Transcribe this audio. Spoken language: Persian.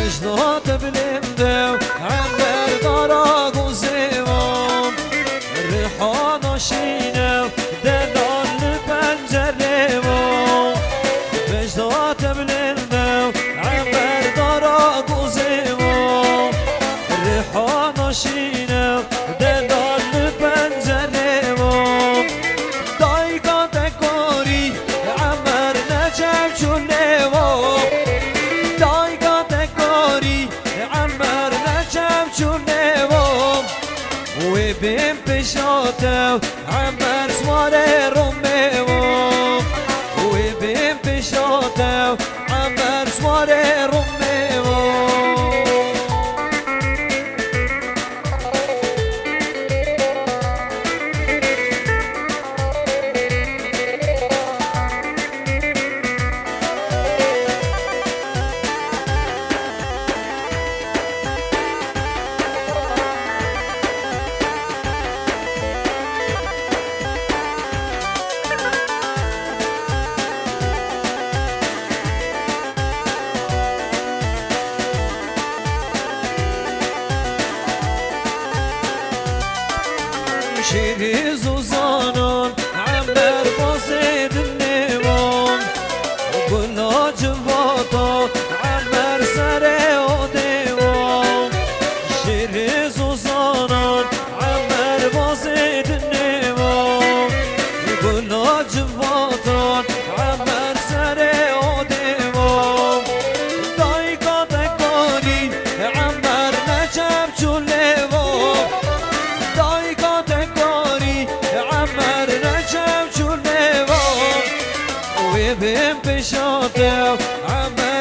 مجدات بلنده عمر دارا گوزیوام ریحان شینه دلال پنجره وام مجدات بلنده عمر دارا گوزیوام ریحان شینه دلال پنجره وام دایگا دکاری عمر نجم چونه وام دایگا دکاری عمر نجم چونه وام وی بیم پیشاتو عمر سواره رومه وام وی بیم پیشاتو عمر سواره رومه وام شیری زوزانان عمر بازید نیوان گلا جواتا عمر سر و دیوان شیری زوزانان عمر بازید نیوان گلا جواتا عمر سر و دیوان دایگا دکاری عمر نجم چولیوان دایگا دکاری عمر نجم چونه وام وی بیم پیشاته عمر